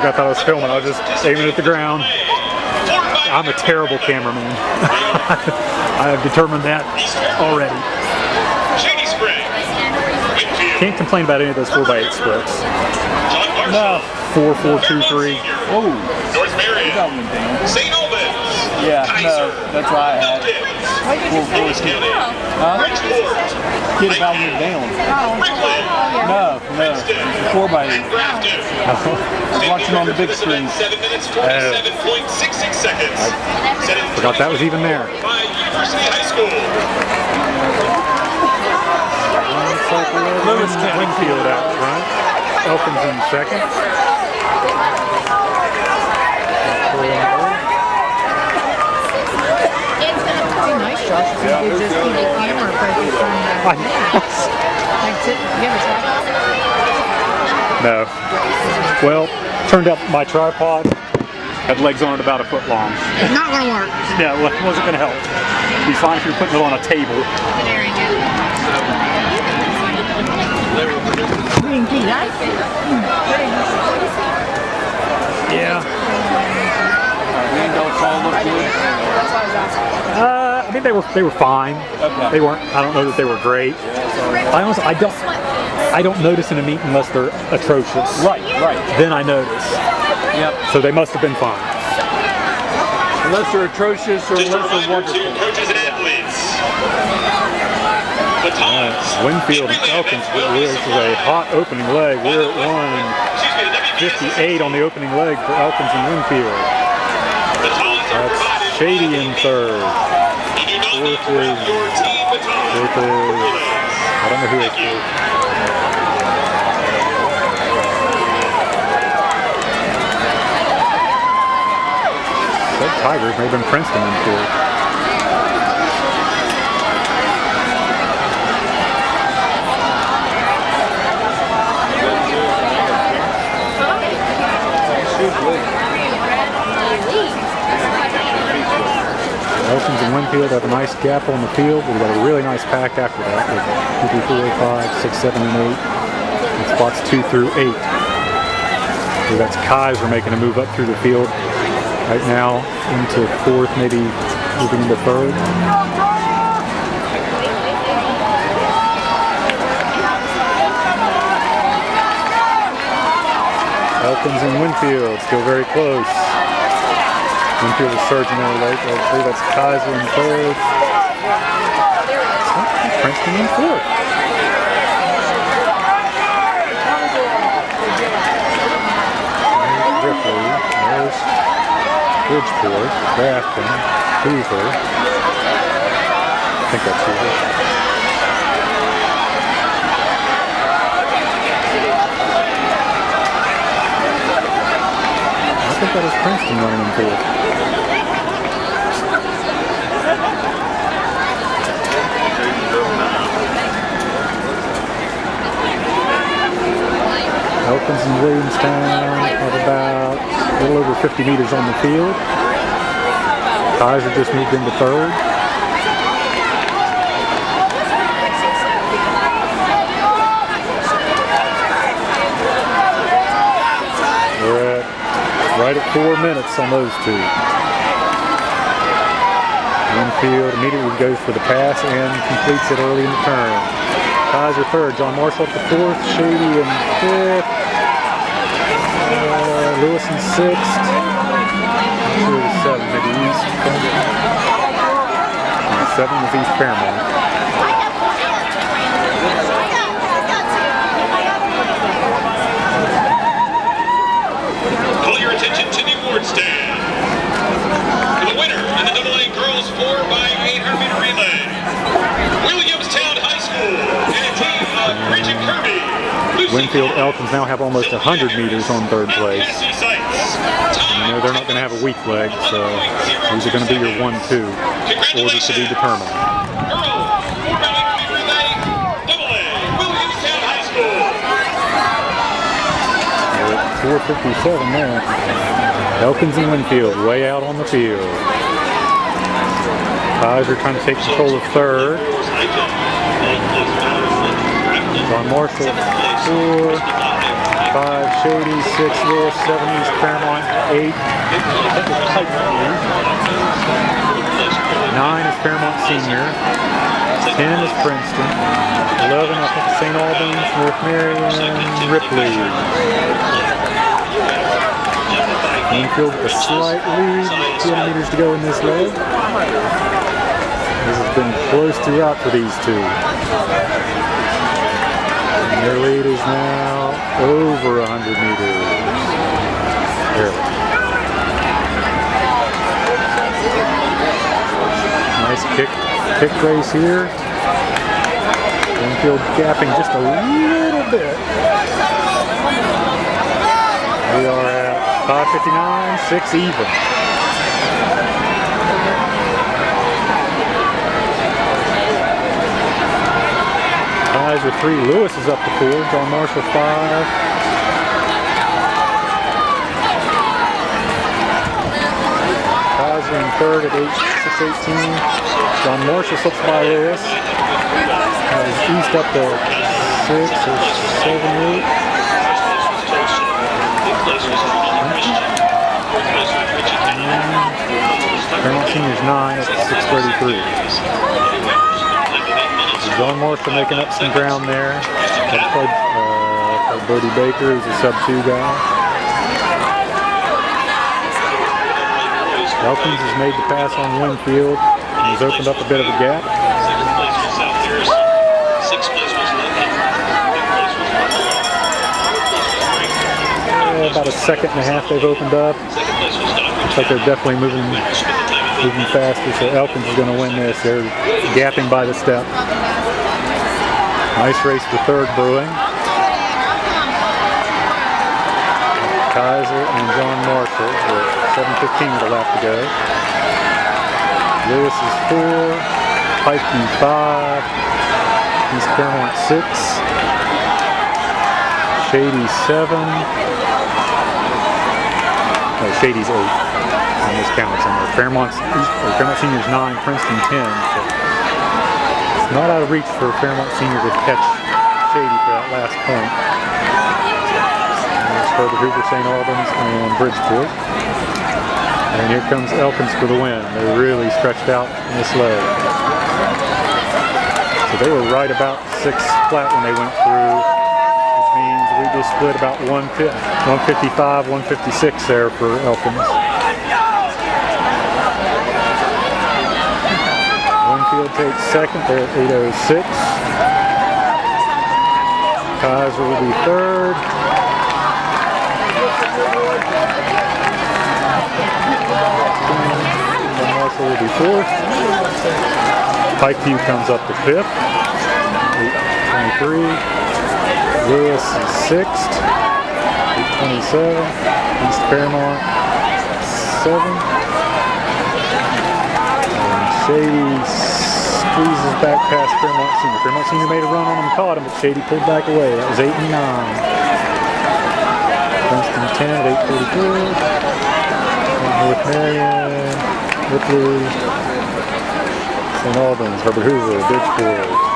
I thought I was filming. I was just aiming at the ground. I'm a terrible cameraman. I have determined that already. Can't complain about any of those 4x8 splits. No. 4, 4, 2, 3. Oh. North Marion. That one down. St. Albans. Yeah, no, that's why I had it. Huh? Get about me down. No, 4x8. I was watching on the big screen. 7 minutes, 47.66 seconds. Forgot that was even there. By University High School. Lewis Winfield out front. Elkins in second. Nice, Josh. If you could just keep the camera focused on No. Well, turned out my tripod had legs on it about a foot long. Not gonna work. Yeah, well, it wasn't gonna help. It'd be fine if you're putting it on a table. Yeah. I mean, they were fine. Okay. They weren't. I don't know that they were great. I don't notice in a meet unless they're atrocious. Right. Then I notice. Yep. So they must have been fine. Unless they're atrocious or Just a unless they're reminder to wonderful. coaches and athletes. The times. Winfield and Elkins. This is a hot opening leg. We're at 1:58 on the opening leg for Elkins and Winfield. The times are That's provided. Shady in third. You do not need to bring your team baton. Fourth is, I don't know who it's for. Said Tigers, may have been Princeton in fourth. Elkins and Winfield have a nice gap on the field. We've got a really nice pack after that with 2, 3, 4, 5, 6, 7, and 8. And spots 2 through 8. So that's Kaiser making a move up through the field right now into fourth, maybe moving into third. Elkins and Winfield still very close. Winfield is surging there late. I believe that's Kaiser in third. Princeton in fourth. There's Ripley. There's Bridgeport. Grafton. Hoover. I think that's Hoover. I think that is Princeton running in fourth. Elkins and Williamstown have about a little over 50 meters on the field. Kaiser just moved into third. We're at right at 4 minutes on those two. Winfield immediately goes for the pass and completes it early in the turn. Kaiser third, John Marshall up to fourth, Shady in fifth, Lewis in sixth, 7, maybe East. And 7 was East Fairmont. Call your attention to the award stand. For the winner in the AA Girls 4x800-meter relay, Williamstown High School and a team of Bridget Kirby. Winfield Elkins now have almost 100 meters on third place. You know they're not going to have a weak leg, so these are going to be your 1-2 orders to be determined. Girls 4x800-meter relay, AA Williamstown High School. We're at 4:57 there. Elkins and Winfield way out on the field. Kaiser trying to take control of third. John Marshall 4. 5 Shady, 6 Lewis, 7 East Fairmont, 8. 9 is Fairmont Senior. 10 is Princeton. 11 I think is St. Albans, North Marion, Ripley. Winfield with a slight lead, 200 meters to go in this leg. This has been close throughout for these two. And their lead is now over 100 meters. Barely. Nice kick race here. Winfield gapping just a little bit. We are at 5:59, 6 even. Ties are 3. Lewis is up to 4. John Marshall 5. Ties are in third at 6:18. John Marshall slips by Lewis. East up to 6 or 7, 8. Fairmont Senior's 9 up to 6:33. John Marshall making up some ground there. Played Bodie Baker, who's a sub-2 guy. Elkins has made the pass on Winfield and has opened up a bit of a gap. About a second and a half they've opened up. Looks like they're definitely moving faster, so Elkins is going to win this. They're gapping by the step. Nice race for third brewing. Kaiser and John Marshall with 7:15 with a lap to go. Lewis is 4, Pikeview 5, East Fairmont 6, Shady 7. No, Shady's 8 on this count somewhere. Fairmont Senior's 9, Princeton 10. So it's not out of reach for Fairmont Senior to catch Shady for that last point. There's Herbert Hoover, St. Albans, and Bridgeport. And here comes Elkins for the win. They're really stretched out in this leg. So they were right about 6 flat when they went through. Means we just split about 155, 156 there for Elkins. Winfield takes second, they're at 8:06. Kaiser will be third. Marshall will be fourth. Pikeview comes up to fifth, 8:23. Lewis is 6th, 8:27. East Fairmont 7. And Shady squeezes back past Fairmont Senior. Fairmont Senior made a run on him, caught him, but Shady pulled back away. That was 8 and 9. Princeton 10 at 8:44. North Marion, Ripley, St. Albans, Herbert Hoover, Bridgeport.